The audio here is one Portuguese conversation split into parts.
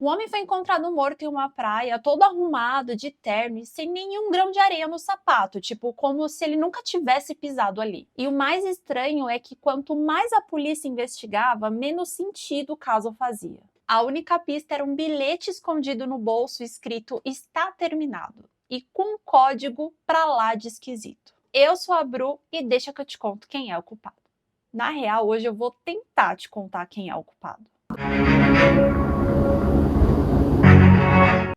O homem foi encontrado morto em uma praia, todo arrumado, de terno e sem nenhum grão de areia no sapato, tipo, como se ele nunca tivesse pisado ali. E o mais estranho é que quanto mais a polícia investigava, menos sentido o caso fazia. A única pista era um bilhete escondido no bolso escrito "Está terminado" e com um código pra lá de esquisito. Eu sou a Bru e deixa que eu te conto quem é o culpado. Na real, hoje eu vou tentar te contar quem é o culpado.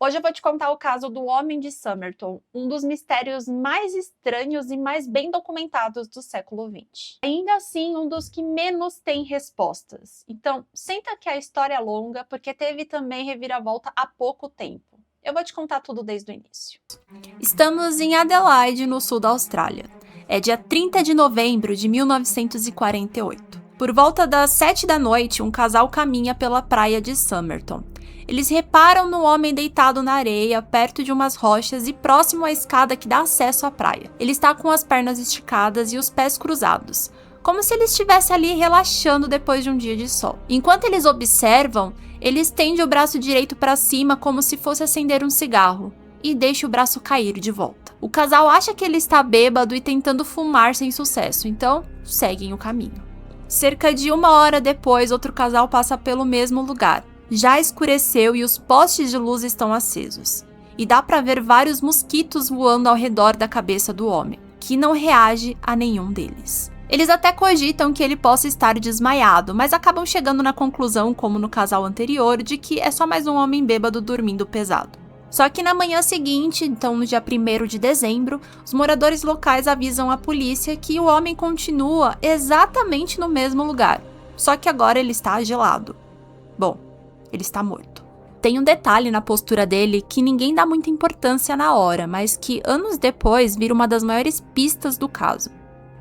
Hoje eu vou te contar o caso do Homem de Somerton, um dos mistérios mais estranhos e mais bem documentados do século XX. Ainda assim, um dos que menos tem respostas. Então, senta que a história é longa, porque teve também reviravolta há pouco tempo. Eu vou te contar tudo desde o início. Estamos em Adelaide, no sul da Austrália. É dia 30 de novembro de 1948. Por volta das 7 da noite, um casal caminha pela praia de Somerton. Eles reparam no homem deitado na areia, perto de umas rochas e próximo à escada que dá acesso à praia. Ele está com as pernas esticadas e os pés cruzados, como se ele estivesse ali relaxando depois de um dia de sol. Enquanto eles observam, ele estende o braço direito para cima como se fosse acender um cigarro e deixa o braço cair de volta. O casal acha que ele está bêbado e tentando fumar sem sucesso, então seguem o caminho. Cerca de 1 hora depois, outro casal passa pelo mesmo lugar. Já escureceu e os postes de luz estão acesos. E dá para ver vários mosquitos voando ao redor da cabeça do homem, que não reage a nenhum deles. Eles até cogitam que ele possa estar desmaiado, mas acabam chegando na conclusão, como no casal anterior, de que é só mais um homem bêbado dormindo pesado. Só que na manhã seguinte, então no dia 1º de dezembro, os moradores locais avisam a polícia que o homem continua exatamente no mesmo lugar, só que agora ele está gelado. Bom, ele está morto. Tem um detalhe na postura dele que ninguém dá muita importância na hora, mas que anos depois vira uma das maiores pistas do caso.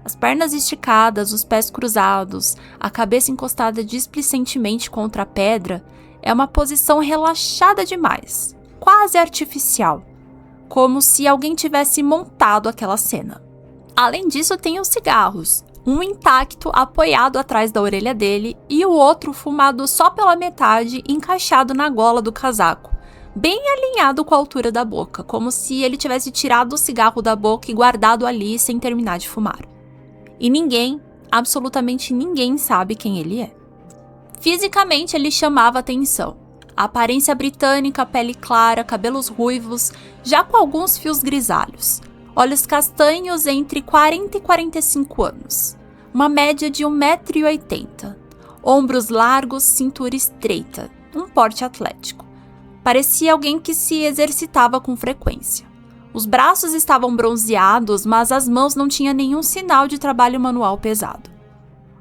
As pernas esticadas, os pés cruzados, a cabeça encostada displicentemente contra a pedra, é uma posição relaxada demais, quase artificial, como se alguém tivesse montado aquela cena. Além disso, tem os cigarros, um intacto apoiado atrás da orelha dele e o outro fumado só pela metade encaixado na gola do casaco, bem alinhado com a altura da boca, como se ele tivesse tirado o cigarro da boca e guardado ali sem terminar de fumar. E ninguém, absolutamente ninguém sabe quem ele é. Fisicamente ele chamava atenção. A aparência britânica, pele clara, cabelos ruivos, já com alguns fios grisalhos. Olhos castanhos entre 40 e 45 anos. Uma média de 1,80 m. Ombros largos, cintura estreita. Um porte atlético. Parecia alguém que se exercitava com frequência. Os braços estavam bronzeados, mas as mãos não tinham nenhum sinal de trabalho manual pesado.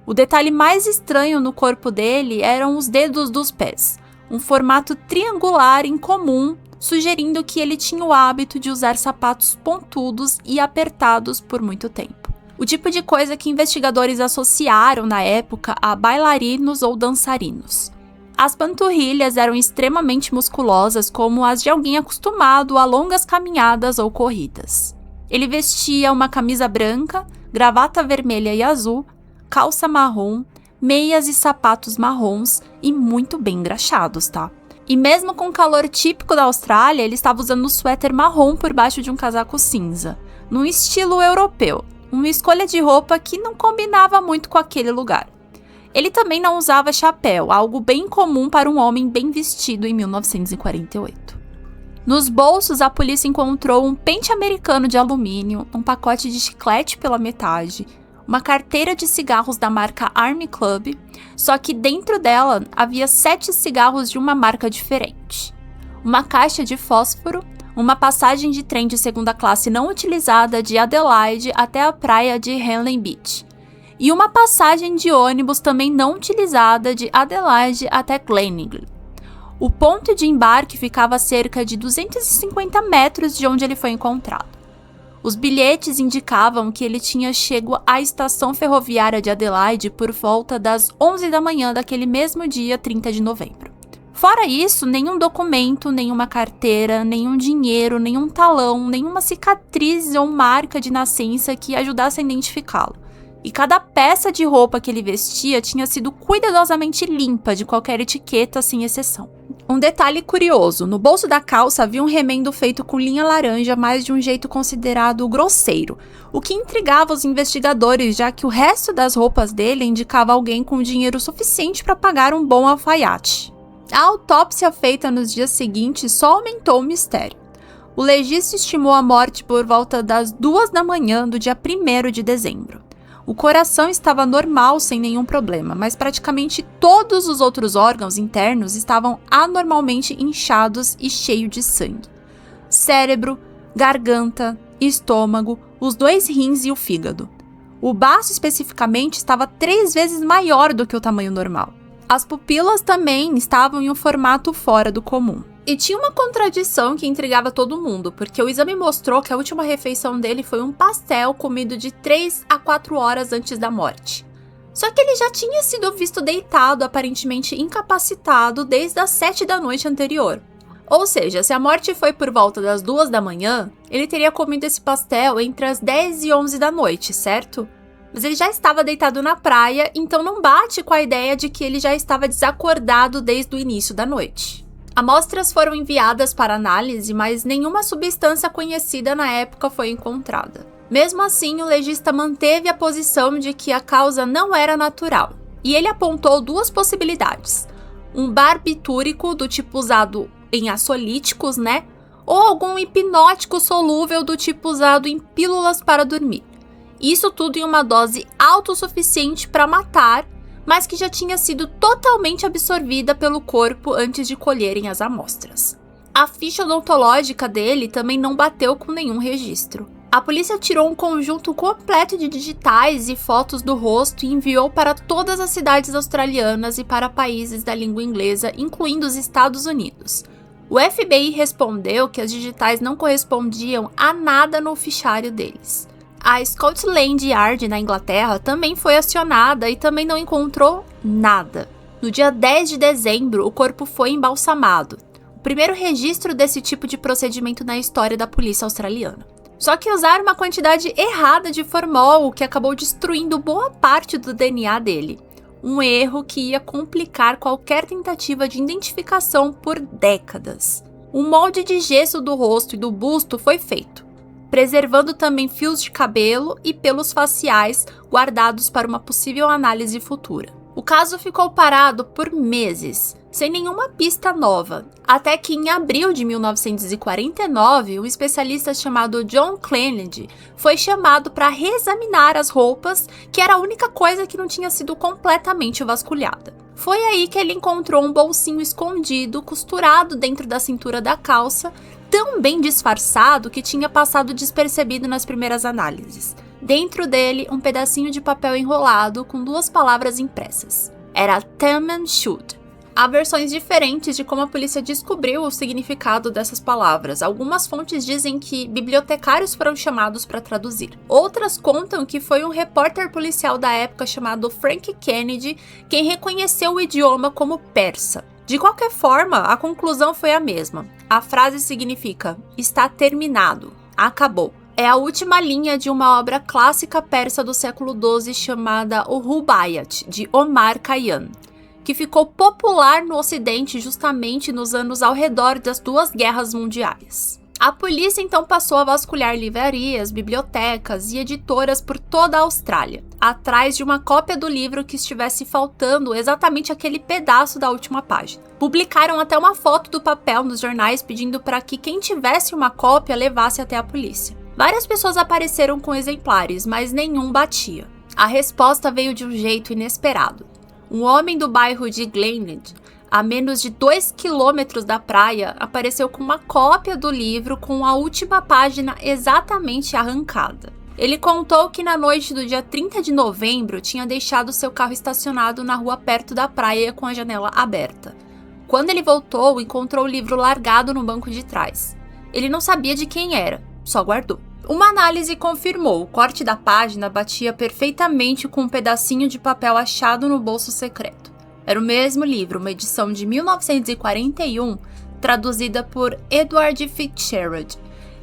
O detalhe mais estranho no corpo dele eram os dedos dos pés. Um formato triangular incomum, sugerindo que ele tinha o hábito de usar sapatos pontudos e apertados por muito tempo. O tipo de coisa que investigadores associaram na época a bailarinos ou dançarinos. As panturrilhas eram extremamente musculosas, como as de alguém acostumado a longas caminhadas ou corridas. Ele vestia uma camisa branca, gravata vermelha e azul, calça marrom, meias e sapatos marrons e muito bem engraxados, tá? E mesmo com o calor típico da Austrália, ele estava usando um suéter marrom por baixo de um casaco cinza, num estilo europeu, uma escolha de roupa que não combinava muito com aquele lugar. Ele também não usava chapéu, algo bem comum para um homem bem vestido em 1948. Nos bolsos, a polícia encontrou um pente americano de alumínio, um pacote de chiclete pela metade, uma carteira de cigarros da marca Army Club, só que dentro dela havia 7 cigarros de uma marca diferente. Uma caixa de fósforo, uma passagem de trem de segunda classe não utilizada de Adelaide até a praia de Henley Beach, e uma passagem de ônibus também não utilizada de Adelaide até Gleneagle. O ponto de embarque ficava a cerca de 250 metros de onde ele foi encontrado. Os bilhetes indicavam que ele tinha chego à estação ferroviária de Adelaide por volta das 11 da manhã daquele mesmo dia 30 de novembro. Fora isso, nenhum documento, nenhuma carteira, nenhum dinheiro, nenhum talão, nenhuma cicatriz ou marca de nascença que ajudasse a identificá-lo. E cada peça de roupa que ele vestia tinha sido cuidadosamente limpa de qualquer etiqueta, sem exceção. Um detalhe curioso, no bolso da calça havia um remendo feito com linha laranja, mas de um jeito considerado grosseiro, o que intrigava os investigadores, já que o resto das roupas dele indicava alguém com dinheiro suficiente para pagar um bom alfaiate. A autópsia feita nos dias seguintes só aumentou o mistério. O legista estimou a morte por volta das 2 da manhã do dia 1º de dezembro. O coração estava normal, sem nenhum problema, mas praticamente todos os outros órgãos internos estavam anormalmente inchados e cheios de sangue. Cérebro, garganta, estômago, os 2 rins e o fígado. O baço especificamente estava 3 vezes maior do que o tamanho normal. As pupilas também estavam em um formato fora do comum. E tinha uma contradição que intrigava todo mundo, porque o exame mostrou que a última refeição dele foi um pastel comido de 3 a 4 horas antes da morte. Só que ele já tinha sido visto deitado, aparentemente incapacitado, desde as 7 da noite anterior. Ou seja, se a morte foi por volta das 2 da manhã, ele teria comido esse pastel entre as 10 e 11 da noite, certo? Mas ele já estava deitado na praia, então não bate com a ideia de que ele já estava desacordado desde o início da noite. Amostras foram enviadas para análise, mas nenhuma substância conhecida na época foi encontrada. Mesmo assim, o legista manteve a posição de que a causa não era natural, e ele apontou 2 possibilidades: um barbitúrico do tipo usado em ansiolíticos, ou algum hipnótico solúvel do tipo usado em pílulas para dormir. Isso tudo em uma dose autossuficiente para matar, mas que já tinha sido totalmente absorvida pelo corpo antes de colherem as amostras. A ficha odontológica dele também não bateu com nenhum registro. A polícia tirou um conjunto completo de digitais e fotos do rosto e enviou para todas as cidades australianas e para países da língua inglesa, incluindo os Estados Unidos. O FBI respondeu que as digitais não correspondiam a nada no fichário deles. A Scotland Yard, na Inglaterra, também foi acionada e também não encontrou nada. No dia 10 de dezembro, o corpo foi embalsamado. O primeiro registro desse tipo de procedimento na história da polícia australiana. Só que usaram uma quantidade errada de formol, o que acabou destruindo boa parte do DNA dele. Um erro que ia complicar qualquer tentativa de identificação por décadas. Um molde de gesso do rosto e do busto foi feito, preservando também fios de cabelo e pelos faciais guardados para uma possível análise futura. O caso ficou parado por meses, sem nenhuma pista nova, até que em abril de 1949, um especialista chamado John Kennedy foi chamado para reexaminar as roupas, que era a única coisa que não tinha sido completamente vasculhada. Foi aí que ele encontrou um bolsinho escondido, costurado dentro da cintura da calça, tão bem disfarçado que tinha passado despercebido nas primeiras análises. Dentro dele, um pedacinho de papel enrolado com 2 palavras impressas. Era Taman Shoot. Há versões diferentes de como a polícia descobriu o significado dessas palavras. Algumas fontes dizem que bibliotecários foram chamados para traduzir. Outras contam que foi um repórter policial da época chamado Frank Kennedy quem reconheceu o idioma como persa. De qualquer forma, a conclusão foi a mesma. A frase significa: está terminado, acabou. É a última linha de uma obra clássica persa do século XII chamada O Rubaiyat, de Omar Khayyam, que ficou popular no Ocidente justamente nos anos ao redor das 2 guerras mundiais. A polícia então passou a vasculhar livrarias, bibliotecas e editoras por toda a Austrália, atrás de uma cópia do livro que estivesse faltando exatamente aquele pedaço da última página. Publicaram até uma foto do papel nos jornais pedindo para que quem tivesse uma cópia levasse até a polícia. Várias pessoas apareceram com exemplares, mas nenhum batia. A resposta veio de um jeito inesperado. Um homem do bairro de Glenelg, a menos de 2 quilômetros da praia, apareceu com uma cópia do livro com a última página exatamente arrancada. Ele contou que na noite do dia 30 de novembro tinha deixado seu carro estacionado na rua perto da praia com a janela aberta. Quando ele voltou, encontrou o livro largado no banco de trás. Ele não sabia de quem era, só guardou. Uma análise confirmou, o corte da página batia perfeitamente com um pedacinho de papel achado no bolso secreto. Era o mesmo livro, uma edição de 1941, traduzida por Edward Fitzgerald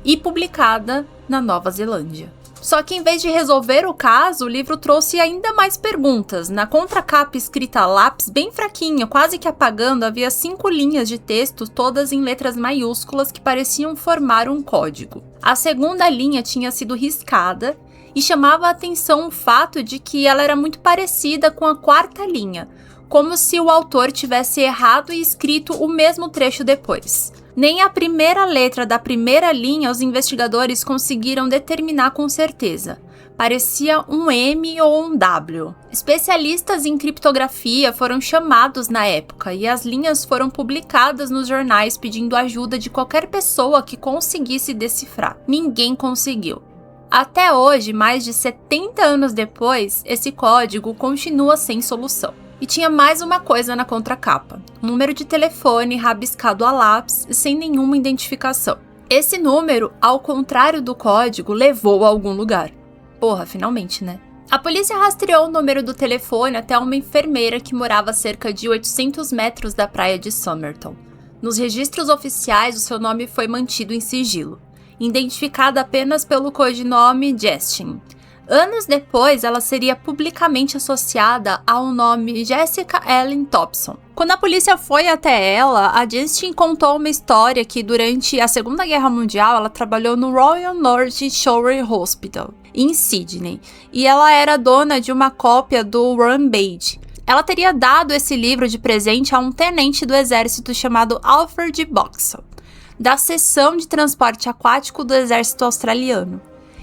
e publicada na Nova Zelândia. Só que em vez de resolver o caso, o livro trouxe ainda mais perguntas. Na contracapa escrita a lápis bem fraquinha, quase que apagando, havia 5 linhas de texto, todas em letras maiúsculas que pareciam formar um código. A segunda linha tinha sido riscada e chamava a atenção o fato de que ela era muito parecida com a quarta linha, como se o autor tivesse errado e escrito o mesmo trecho depois. Nem a primeira letra da primeira linha os investigadores conseguiram determinar com certeza. Parecia um M ou um W. Especialistas em criptografia foram chamados na época e as linhas foram publicadas nos jornais pedindo ajuda de qualquer pessoa que conseguisse decifrar. Ninguém conseguiu. Até hoje, mais de 70 anos depois, esse código continua sem solução. E tinha mais uma coisa na contracapa: um número de telefone rabiscado a lápis sem nenhuma identificação. Esse número, ao contrário do código, levou a algum lugar. Porra, finalmente, né? A polícia rastreou o número do telefone até uma enfermeira que morava a cerca de 800 metros da praia de Somerton. Nos registros oficiais, o seu nome foi mantido em sigilo, identificada apenas pelo codinome Justin. Anos depois, ela seria publicamente associada ao nome Jessica Ellen Thompson. Quando a polícia foi até ela, a Justin contou uma história que durante a Segunda Guerra Mundial ela trabalhou no Royal North Shore Hospital, em Sydney, e ela era dona de uma cópia do Rampage. Ela teria dado esse livro de presente a um tenente do exército chamado Alfred Boxall, da seção de transporte aquático do exército australiano,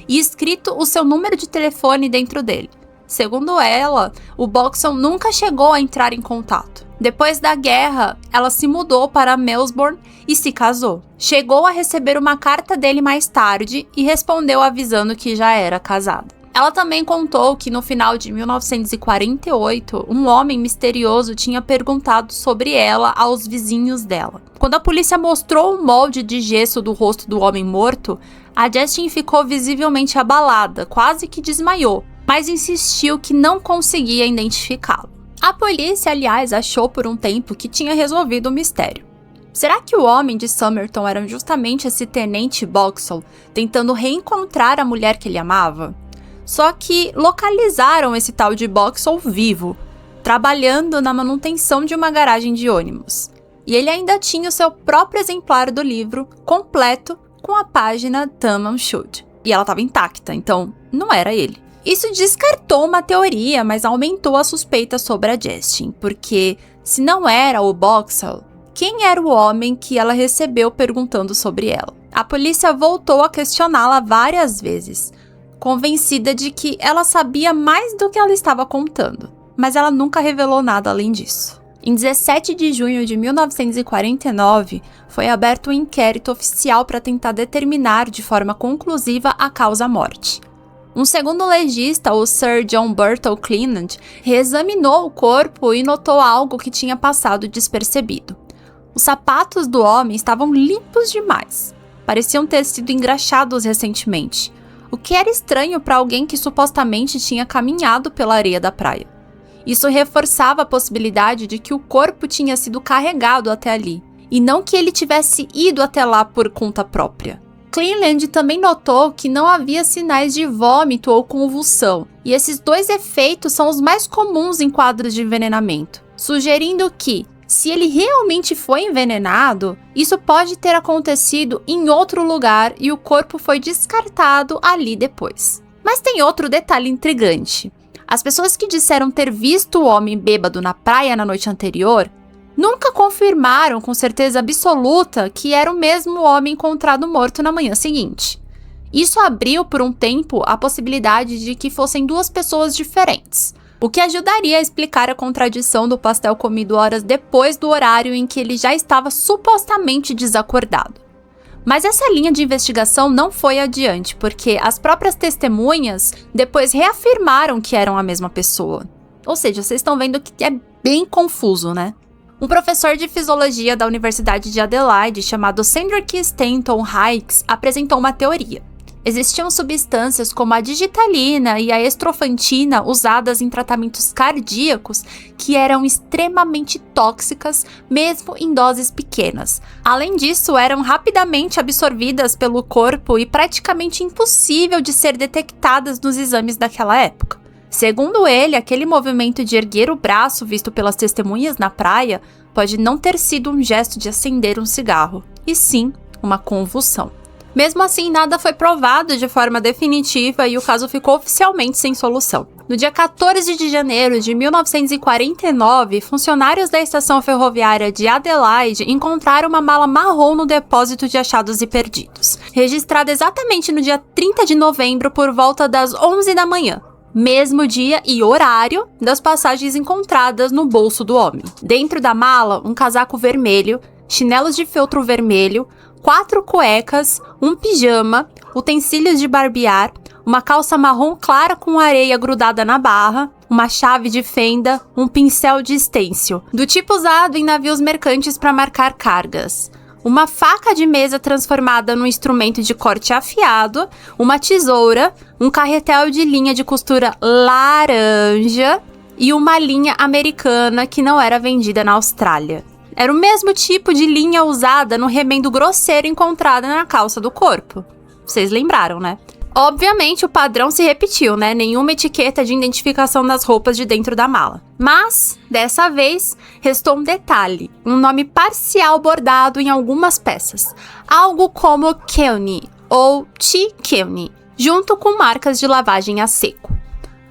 e escrito o seu número de telefone dentro dele. Segundo ela, o Boxall nunca chegou a entrar em contato. Depois da guerra, ela se mudou para Melbourne e se casou. Chegou a receber uma carta dele mais tarde e respondeu avisando que já era casada. Ela também contou que no final de 1948, um homem misterioso tinha perguntado sobre ela aos vizinhos dela. Quando a polícia mostrou o molde de gesso do rosto do homem morto, a Justin ficou visivelmente abalada, quase que desmaiou, mas insistiu que não conseguia identificá-lo. A polícia, aliás, achou por um tempo que tinha resolvido o mistério. Será que o homem de Somerton era justamente esse tenente Boxall, tentando reencontrar a mulher que ele amava? Só que localizaram esse tal de Boxall vivo, trabalhando na manutenção de uma garagem de ônibus. E ele ainda tinha o seu próprio exemplar do livro, completo, com a página Tamam Shud. E ela estava intacta, então não era ele. Isso descartou uma teoria, mas aumentou a suspeita sobre a Justin, porque se não era o Boxall, quem era o homem que ela recebeu perguntando sobre ela? A polícia voltou a questioná-la várias vezes, convencida de que ela sabia mais do que ela estava contando, mas ela nunca revelou nada além disso. Em 17 de junho de 1949, foi aberto um inquérito oficial para tentar determinar de forma conclusiva a causa-morte. Um segundo legista, o Sir John Burtle Cleland, reexaminou o corpo e notou algo que tinha passado despercebido. Os sapatos do homem estavam limpos demais, pareciam ter sido engraxados recentemente, o que era estranho para alguém que supostamente tinha caminhado pela areia da praia. Isso reforçava a possibilidade de que o corpo tinha sido carregado até ali, e não que ele tivesse ido até lá por conta própria. Cleland também notou que não havia sinais de vômito ou convulsão, e esses dois efeitos são os mais comuns em quadros de envenenamento, sugerindo que, se ele realmente foi envenenado, isso pode ter acontecido em outro lugar e o corpo foi descartado ali depois. Mas tem outro detalhe intrigante. As pessoas que disseram ter visto o homem bêbado na praia na noite anterior nunca confirmaram com certeza absoluta que era o mesmo homem encontrado morto na manhã seguinte. Isso abriu por um tempo a possibilidade de que fossem duas pessoas diferentes, o que ajudaria a explicar a contradição do pastel comido horas depois do horário em que ele já estava supostamente desacordado. Mas essa linha de investigação não foi adiante, porque as próprias testemunhas depois reafirmaram que eram a mesma pessoa. Ou seja, vocês estão vendo que é bem confuso, né? Um professor de fisiologia da Universidade de Adelaide, chamado Cedric Stanton Hicks, apresentou uma teoria. existiam substâncias como a digitalina e a estrofantina usadas em tratamentos cardíacos que eram extremamente tóxicas, mesmo em doses pequenas. Além disso, eram rapidamente absorvidas pelo corpo e praticamente impossível de ser detectadas nos exames daquela época. Segundo ele, aquele movimento de erguer o braço visto pelas testemunhas na praia pode não ter sido um gesto de acender um cigarro, e sim uma convulsão. Mesmo assim, nada foi provado de forma definitiva e o caso ficou oficialmente sem solução. No dia 14 de janeiro de 1949, funcionários da estação ferroviária de Adelaide encontraram uma mala marrom no depósito de achados e perdidos, registrada exatamente no dia 30 de novembro por volta das 11 da manhã. Mesmo dia e horário das passagens encontradas no bolso do homem. Dentro da mala, um casaco vermelho, chinelos de feltro vermelho, 4 cuecas, um pijama, utensílios de barbear, uma calça marrom clara com areia grudada na barra, uma chave de fenda, um pincel de estêncil, do tipo usado em navios mercantes para marcar cargas, uma faca de mesa transformada num instrumento de corte afiado, uma tesoura, um carretel de linha de costura laranja e uma linha americana que não era vendida na Austrália. Era o mesmo tipo de linha usada no remendo grosseiro encontrado na calça do corpo. Vocês lembraram, né? Obviamente, o padrão se repetiu, né? Nenhuma etiqueta de identificação das roupas de dentro da mala. Mas, dessa vez, restou um detalhe. Um nome parcial bordado em algumas peças. Algo como Kewney ou T. Kewney, junto com marcas de lavagem a seco.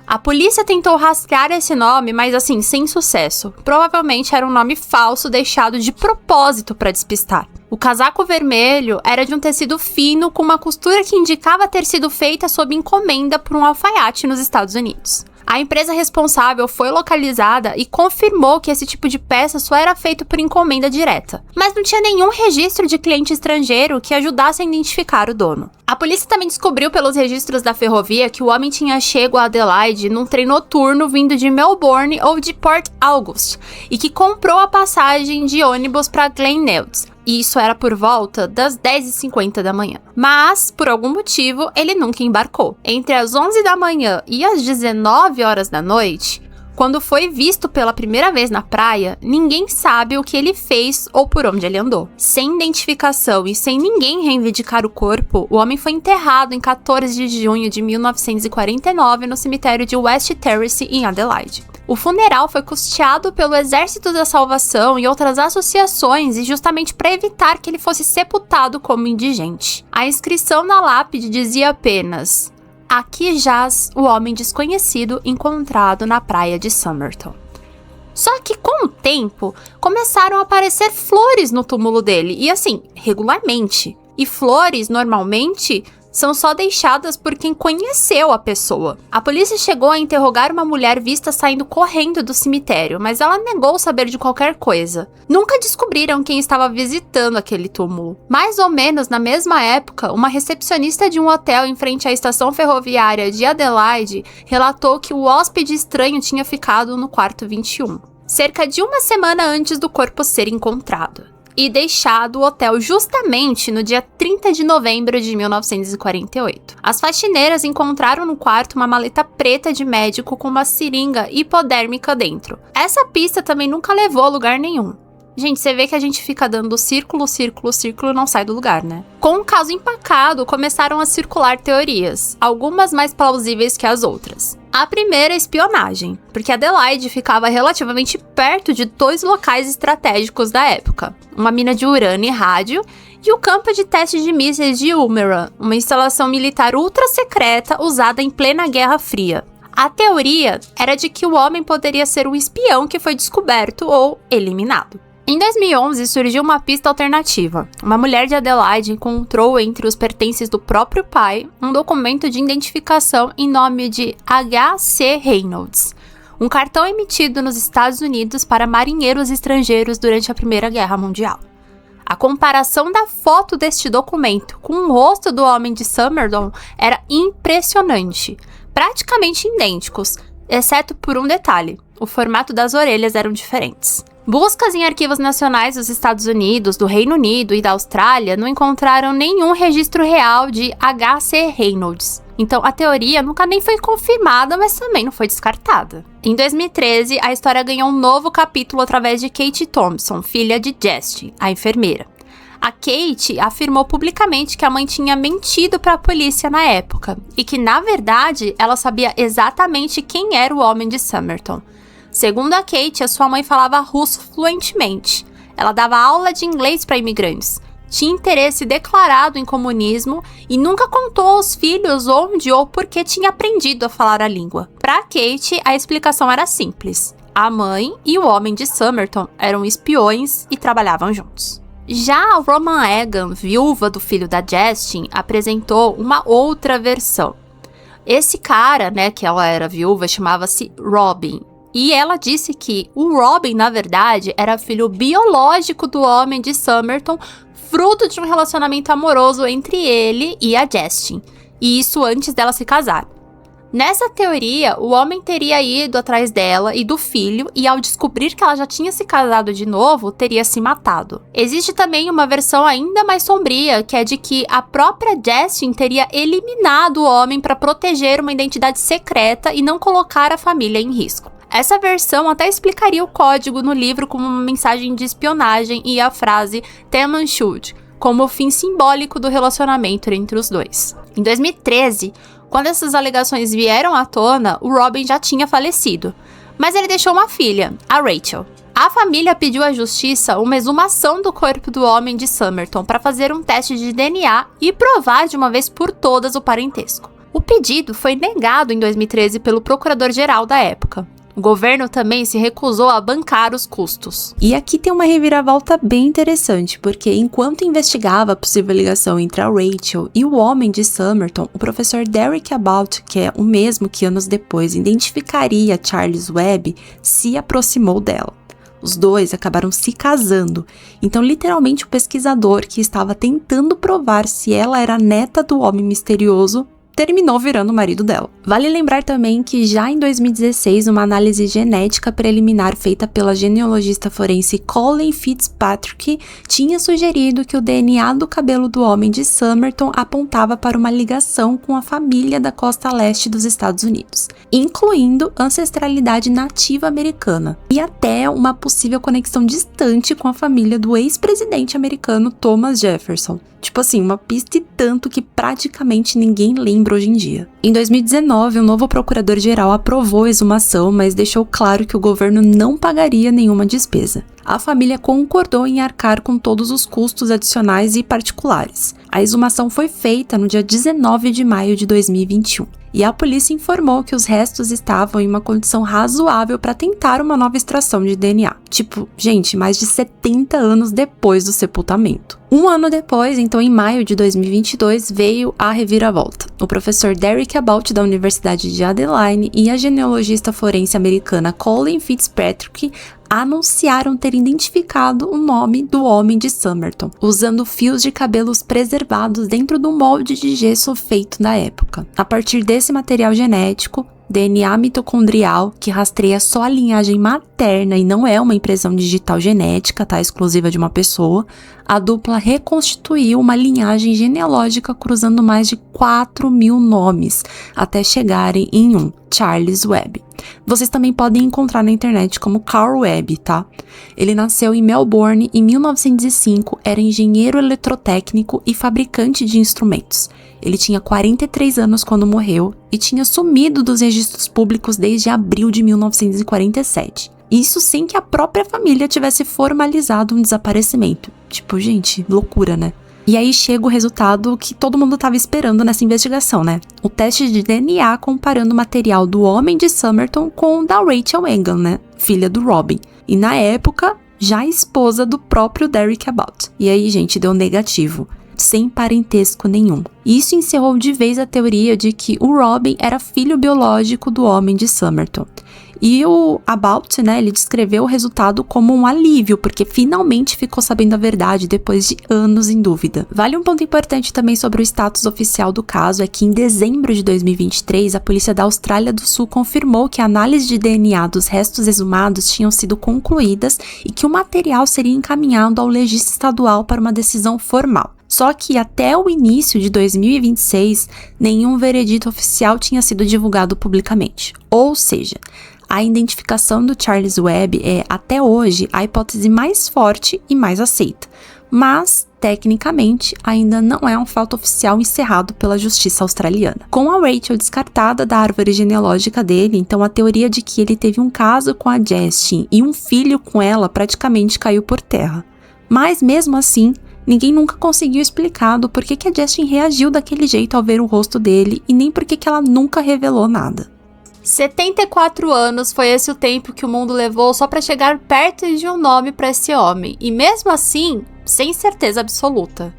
A polícia tentou rastrear esse nome, mas assim, sem sucesso. Provavelmente era um nome falso deixado de propósito para despistar. O casaco vermelho era de um tecido fino com uma costura que indicava ter sido feita sob encomenda por um alfaiate nos Estados Unidos. A empresa responsável foi localizada e confirmou que esse tipo de peça só era feito por encomenda direta, mas não tinha nenhum registro de cliente estrangeiro que ajudasse a identificar o dono. A polícia também descobriu pelos registros da ferrovia que o homem tinha chego a Adelaide num trem noturno vindo de Melbourne ou de Port Auguste e que comprou a passagem de ônibus para Glenelg. E isso era por volta das 10h50 da manhã. Mas, por algum motivo, ele nunca embarcou. Entre as 11 da manhã e as 19 horas da noite, quando foi visto pela primeira vez na praia, ninguém sabe o que ele fez ou por onde ele andou. Sem identificação e sem ninguém reivindicar o corpo, o homem foi enterrado em 14 de junho de 1949 no cemitério de West Terrace, em Adelaide. O funeral foi custeado pelo Exército da Salvação e outras associações e justamente para evitar que ele fosse sepultado como indigente. A inscrição na lápide dizia apenas: "Aqui jaz o homem desconhecido encontrado na praia de Somerton". Só que com o tempo, começaram a aparecer flores no túmulo dele, e assim, regularmente. E flores, normalmente, são só deixadas por quem conheceu a pessoa. A polícia chegou a interrogar uma mulher vista saindo correndo do cemitério, mas ela negou saber de qualquer coisa. Nunca descobriram quem estava visitando aquele túmulo. Mais ou menos na mesma época, uma recepcionista de um hotel em frente à estação ferroviária de Adelaide relatou que o hóspede estranho tinha ficado no quarto 21, cerca de uma semana antes do corpo ser encontrado, e deixado o hotel justamente no dia 30 de novembro de 1948. As faxineiras encontraram no quarto uma maleta preta de médico com uma seringa hipodérmica dentro. Essa pista também nunca levou a lugar nenhum. Gente, você vê que a gente fica dando círculo, círculo, círculo e não sai do lugar, né? Com o caso empacado, começaram a circular teorias, algumas mais plausíveis que as outras. A primeira é espionagem, porque Adelaide ficava relativamente perto de 2 locais estratégicos da época, uma mina de urânio e rádio e o campo de testes de mísseis de Woomera, uma instalação militar ultra secreta usada em plena Guerra Fria. A teoria era de que o homem poderia ser um espião que foi descoberto ou eliminado. Em 2011, surgiu uma pista alternativa. Uma mulher de Adelaide encontrou entre os pertences do próprio pai um documento de identificação em nome de H.C. Reynolds, um cartão emitido nos Estados Unidos para marinheiros estrangeiros durante a Primeira Guerra Mundial. A comparação da foto deste documento com o rosto do homem de Somerton era impressionante, praticamente idênticos, exceto por um detalhe: o formato das orelhas eram diferentes. Buscas em arquivos nacionais dos Estados Unidos, do Reino Unido e da Austrália não encontraram nenhum registro real de H.C. Reynolds. Então, a teoria nunca nem foi confirmada, mas também não foi descartada. Em 2013, a história ganhou um novo capítulo através de Kate Thompson, filha de Justin, a enfermeira. A Kate afirmou publicamente que a mãe tinha mentido para a polícia na época e que, na verdade, ela sabia exatamente quem era o homem de Somerton. Segundo a Kate, a sua mãe falava russo fluentemente. Ela dava aula de inglês para imigrantes, tinha interesse declarado em comunismo e nunca contou aos filhos onde ou por que tinha aprendido a falar a língua. Para Kate, a explicação era simples. A mãe e o homem de Somerton eram espiões e trabalhavam juntos. Já a Roman Egan, viúva do filho da Justin, apresentou uma outra versão. Esse cara, que ela era viúva, chamava-se Robin. E ela disse que o Robin, na verdade, era filho biológico do homem de Somerton, fruto de um relacionamento amoroso entre ele e a Justin. E isso antes dela se casar. Nessa teoria, o homem teria ido atrás dela e do filho, e ao descobrir que ela já tinha se casado de novo, teria se matado. Existe também uma versão ainda mais sombria, que é de que a própria Justin teria eliminado o homem para proteger uma identidade secreta e não colocar a família em risco. Essa versão até explicaria o código no livro como uma mensagem de espionagem e a frase "Temanschuld" como o fim simbólico do relacionamento entre os dois. Em 2013, quando essas alegações vieram à tona, o Robin já tinha falecido, mas ele deixou uma filha, a Rachel. A família pediu à justiça uma exumação do corpo do homem de Somerton para fazer um teste de DNA e provar de uma vez por todas o parentesco. O pedido foi negado em 2013 pelo procurador-geral da época. O governo também se recusou a bancar os custos. E aqui tem uma reviravolta bem interessante, porque enquanto investigava a possível ligação entre a Rachel e o homem de Somerton, o professor Derek Abaut, que é o mesmo que anos depois identificaria Charles Webb, se aproximou dela. Os dois acabaram se casando, então literalmente o pesquisador que estava tentando provar se ela era neta do homem misterioso terminou virando o marido dela. Vale lembrar também que já em 2016, uma análise genética preliminar feita pela genealogista forense Colleen Fitzpatrick tinha sugerido que o DNA do cabelo do homem de Somerton apontava para uma ligação com a família da costa leste dos Estados Unidos, incluindo ancestralidade nativa americana e até uma possível conexão distante com a família do ex-presidente americano Thomas Jefferson. Tipo assim, uma pista e tanto que praticamente ninguém lembra hoje em dia. Em 2019, um novo procurador-geral aprovou a exumação, mas deixou claro que o governo não pagaria nenhuma despesa. A família concordou em arcar com todos os custos adicionais e particulares. A exumação foi feita no dia 19 de maio de 2021. E a polícia informou que os restos estavam em uma condição razoável para tentar uma nova extração de DNA. Tipo, gente, mais de 70 anos depois do sepultamento. Um ano depois, então em maio de 2022, veio a reviravolta. O professor Derek Abaut da Universidade de Adelaide e a genealogista forense americana Colleen Fitzpatrick anunciaram ter identificado o nome do homem de Somerton, usando fios de cabelos preservados dentro do molde de gesso feito na época. A partir desse material genético, DNA mitocondrial, que rastreia só a linhagem materna e não é uma impressão digital genética, exclusiva de uma pessoa, a dupla reconstituiu uma linhagem genealógica cruzando mais de 4.000 nomes, até chegarem em um, Charles Webb. Vocês também podem encontrar na internet como Carl Webb, Ele nasceu em Melbourne em 1905, era engenheiro eletrotécnico e fabricante de instrumentos. Ele tinha 43 anos quando morreu e tinha sumido dos registros públicos desde abril de 1947. Isso sem que a própria família tivesse formalizado um desaparecimento. Tipo, gente, loucura, né? E aí chega o resultado que todo mundo estava esperando nessa investigação, O teste de DNA comparando o material do homem de Somerton com o da Rachel Egan, Filha do Robin. E na época, já esposa do próprio Derek Abaut. E aí, gente, deu negativo. Sem parentesco nenhum. Isso encerrou de vez a teoria de que o Robin era filho biológico do homem de Somerton. E o About, né, ele descreveu o resultado como um alívio, porque finalmente ficou sabendo a verdade depois de anos em dúvida. Vale um ponto importante também sobre o status oficial do caso, é que em dezembro de 2023, a polícia da Austrália do Sul confirmou que a análise de DNA dos restos exumados tinham sido concluídas e que o material seria encaminhado ao legista estadual para uma decisão formal. Só que até o início de 2026, nenhum veredito oficial tinha sido divulgado publicamente. Ou seja, a identificação do Charles Webb é, até hoje, a hipótese mais forte e mais aceita. Mas, tecnicamente, ainda não é um fato oficial encerrado pela justiça australiana. Com a Rachel descartada da árvore genealógica dele, então a teoria de que ele teve um caso com a Justin e um filho com ela praticamente caiu por terra. Mas, mesmo assim, ninguém nunca conseguiu explicar do porquê que a Justin reagiu daquele jeito ao ver o rosto dele e nem porquê que ela nunca revelou nada. 74 anos foi esse o tempo que o mundo levou só para chegar perto de um nome para esse homem, e mesmo assim, sem certeza absoluta.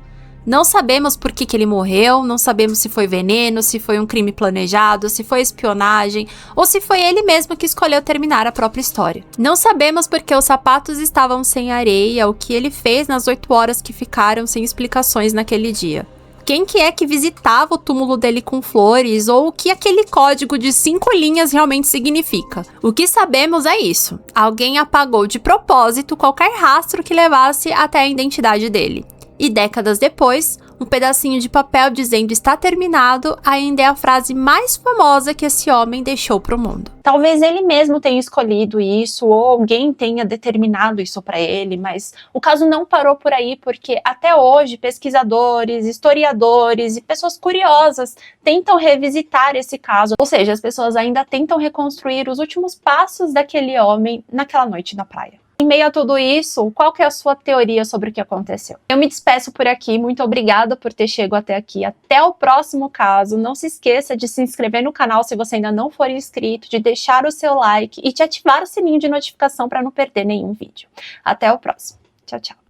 Não sabemos por que ele morreu, não sabemos se foi veneno, se foi um crime planejado, se foi espionagem, ou se foi ele mesmo que escolheu terminar a própria história. Não sabemos porque os sapatos estavam sem areia, o que ele fez nas 8 horas que ficaram sem explicações naquele dia. Quem que é que visitava o túmulo dele com flores, ou o que aquele código de 5 linhas realmente significa. O que sabemos é isso: alguém apagou de propósito qualquer rastro que levasse até a identidade dele. E décadas depois, um pedacinho de papel dizendo está terminado ainda é a frase mais famosa que esse homem deixou para o mundo. Talvez ele mesmo tenha escolhido isso, ou alguém tenha determinado isso para ele, mas o caso não parou por aí, porque até hoje pesquisadores, historiadores e pessoas curiosas tentam revisitar esse caso, ou seja, as pessoas ainda tentam reconstruir os últimos passos daquele homem naquela noite na praia. Em meio a tudo isso, qual que é a sua teoria sobre o que aconteceu? Eu me despeço por aqui, muito obrigada por ter chegado até aqui. Até o próximo caso. Não se esqueça de se inscrever no canal se você ainda não for inscrito, de deixar o seu like e de ativar o sininho de notificação para não perder nenhum vídeo. Até o próximo. Tchau, tchau.